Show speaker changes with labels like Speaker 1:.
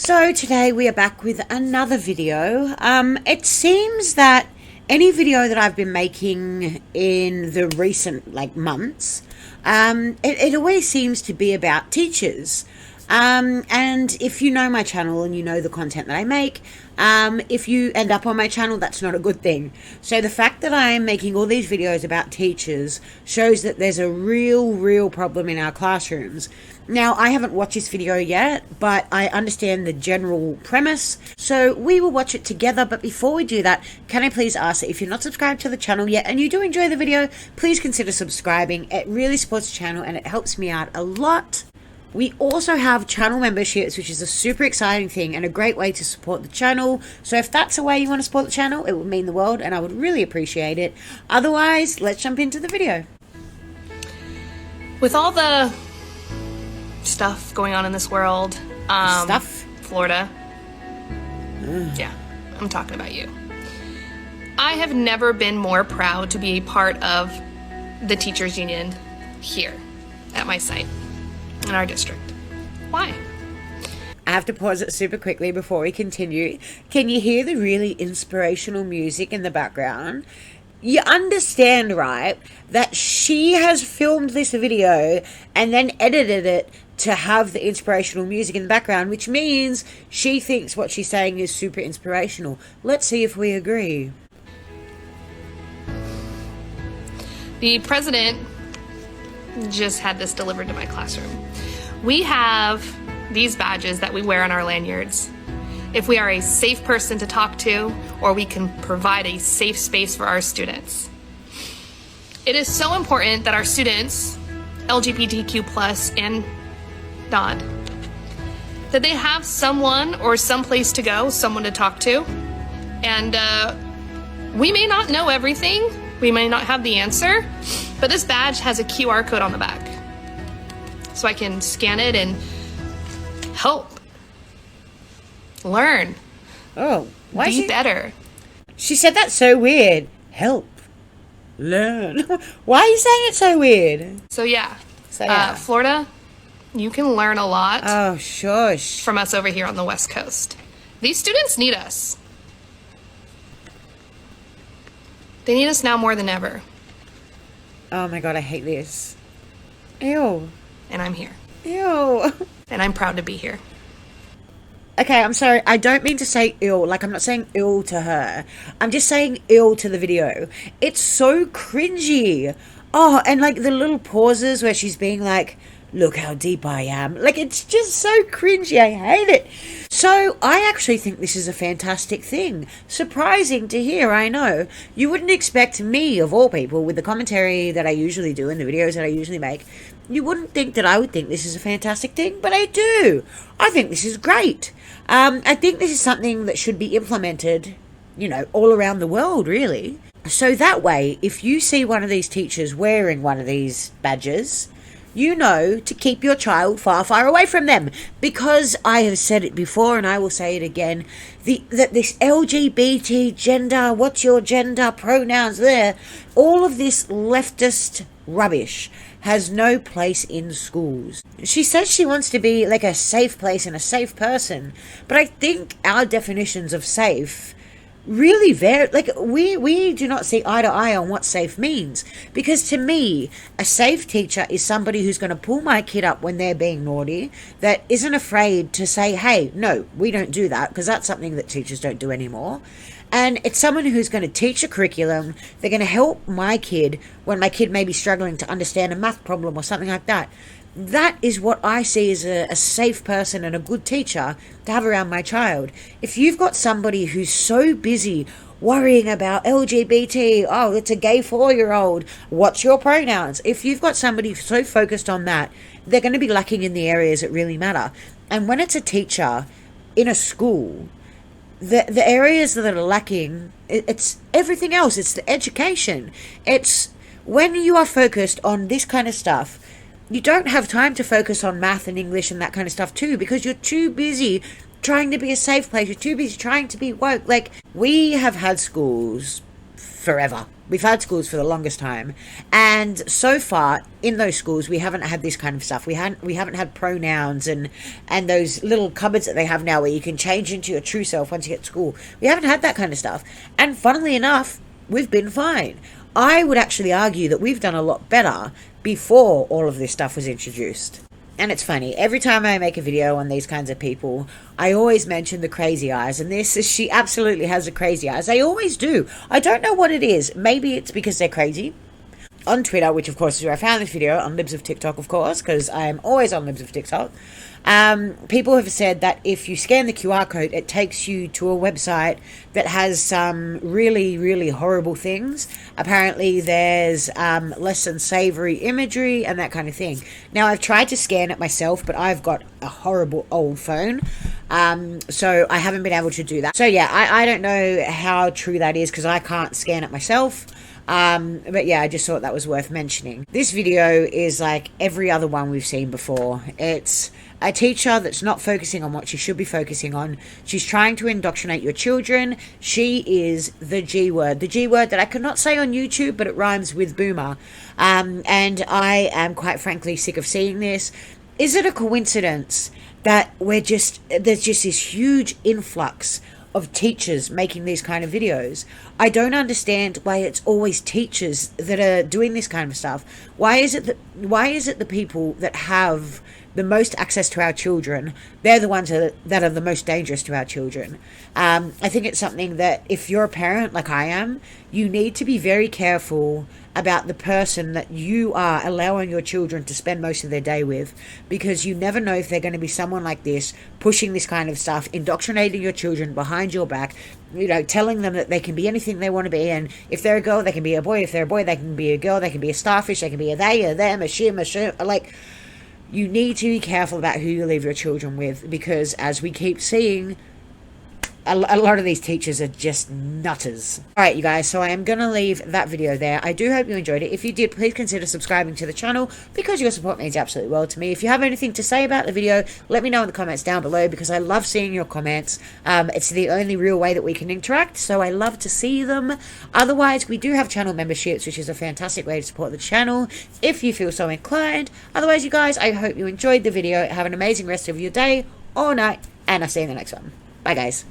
Speaker 1: So today we are back with another video. It seems that any video that I've been making in the recent months, it always seems to be about teachers. And if you know my channel and you know the content that I make, if you end up on my channel, that's not a good thing. So the fact that I am making all these videos about teachers shows that there's a real problem in our classrooms. Now, I haven't watched this video yet, but I understand the general premise, so we will watch it together. But before we do that, can I please ask that if you're not subscribed to the channel yet and you do enjoy the video, please consider subscribing. It really supports the channel and it helps me out a lot. We also have channel memberships, which is a super exciting thing and a great way to support the channel. So if that's a way you want to support the channel, it would mean the world and I would really appreciate it. Otherwise, let's jump into the video.
Speaker 2: With all the stuff going on in this world, Florida, yeah, I'm talking about you. I have never been more proud to be a part of the teachers union here at my site in our district. Why?
Speaker 1: I have to pause it super quickly before we continue. Can you hear the really inspirational music in the background? You understand, right, that she has filmed this video and then edited it to have the inspirational music in the background, which means she thinks what she's saying is super inspirational. Let's see if we agree.
Speaker 2: The president just had this delivered to my classroom. We have these badges that we wear on our lanyards. If we are a safe person to talk to, or we can provide a safe space for our students. It is so important that our students, LGBTQ+ and not, that they have someone or some place to go, someone to talk to. And we may not know everything, we may not have the answer, but this badge has a QR code on the back. So I can scan it and help, learn, be better.
Speaker 1: She said that so weird. Help, learn. Why are you saying it so weird?
Speaker 2: So yeah, Florida, you can learn a lot.
Speaker 1: Oh, shush.
Speaker 2: From us over here on the West Coast. These students need us. They need us now more than ever.
Speaker 1: Oh my God, I hate this. Ew.
Speaker 2: And I'm here.
Speaker 1: Ew.
Speaker 2: And I'm proud to be here.
Speaker 1: Okay, I'm sorry. I don't mean to say ill. Like, I'm not saying ill to her. I'm just saying ill to the video. It's so cringy. Oh, and the little pauses where she's being like, look how deep I am. It's just so cringy. I hate it. So I actually think this is a fantastic thing. Surprising to hear, I know. You wouldn't expect me, of all people, with the commentary that I usually do and the videos that I usually make, you wouldn't think that I would think this is a fantastic thing, but I do. I think this is great. I think this is something that should be implemented, all around the world, really. So that way, if you see one of these teachers wearing one of these badges, you know to keep your child far away from them. Because I have said it before and I will say it again, that this LGBT gender, what's your gender, pronouns there, all of this leftist rubbish has no place in schools. She says she wants to be a safe place and a safe person, but I think our definitions of safe really vary. We do not see eye to eye on what safe means, because to me a safe teacher is somebody who's going to pull my kid up when they're being naughty, that isn't afraid to say, hey, no, we don't do that, because that's something that teachers don't do anymore. And it's someone who's going to teach a curriculum. They're going to help my kid when my kid may be struggling to understand a math problem or something like that. That is what I see as a safe person and a good teacher to have around my child. If you've got somebody who's so busy worrying about LGBT, oh, it's a gay 4-year-old, what's your pronouns? If you've got somebody so focused on that, they're going to be lacking in the areas that really matter. And when it's a teacher in a school, the areas that are lacking, it's everything else. It's the education. It's when you are focused on this kind of stuff, you don't have time to focus on math and English and that kind of stuff too, because you're too busy trying to be a safe place. You're too busy trying to be woke. We have had schools forever. We've had schools for the longest time, and so far in those schools we haven't had this kind of stuff. We haven't had pronouns and those little cupboards that they have now where you can change into your true self once you get to school. We haven't had that kind of stuff, and funnily enough, we've been fine. I would actually argue that we've done a lot better before all of this stuff was introduced. And it's funny, every time I make a video on these kinds of people, I always mention the crazy eyes. And she absolutely has the crazy eyes. I always do. I don't know what it is. Maybe it's because they're crazy. On Twitter, which of course is where I found this video, on Libs of TikTok, of course, because I am always on Libs of TikTok. People have said that if you scan the QR code, it takes you to a website that has some really, really horrible things. Apparently, there's less than savory imagery and that kind of thing. Now, I've tried to scan it myself, but I've got a horrible old phone. So I haven't been able to do that. So yeah, I don't know how true that is because I can't scan it myself. But yeah, I just thought that was worth mentioning. This video is like every other one we've seen before. It's a teacher that's not focusing on what she should be focusing on. She's trying to indoctrinate your children. She is the G word. The G word that I cannot say on YouTube, but it rhymes with boomer. And I am quite frankly sick of seeing this. Is it a coincidence that there's just this huge influx of teachers making these kind of videos? I don't understand why it's always teachers that are doing this kind of stuff. Why is it the people that have the most access to our children, they're the ones that are the most dangerous to our children? I think it's something that if you're a parent like I am, you need to be very careful about the person that you are allowing your children to spend most of their day with, because you never know if they're going to be someone like this, pushing this kind of stuff, indoctrinating your children behind your back, telling them that they can be anything they want to be, and if they're a girl, they can be a boy, if they're a boy, they can be a girl, they can be a starfish, they can be a they, a them, a shim, a shim, like, you need to be careful about who you leave your children with, because as we keep seeing, a lot of these teachers are just nutters. Alright, you guys, so I am going to leave that video there. I do hope you enjoyed it. If you did, please consider subscribing to the channel, because your support means absolutely well to me. If you have anything to say about the video, let me know in the comments down below, because I love seeing your comments. It's the only real way that we can interact, so I love to see them. Otherwise, we do have channel memberships, which is a fantastic way to support the channel, if you feel so inclined. Otherwise, you guys, I hope you enjoyed the video. Have an amazing rest of your day or night, and I'll see you in the next one. Bye, guys.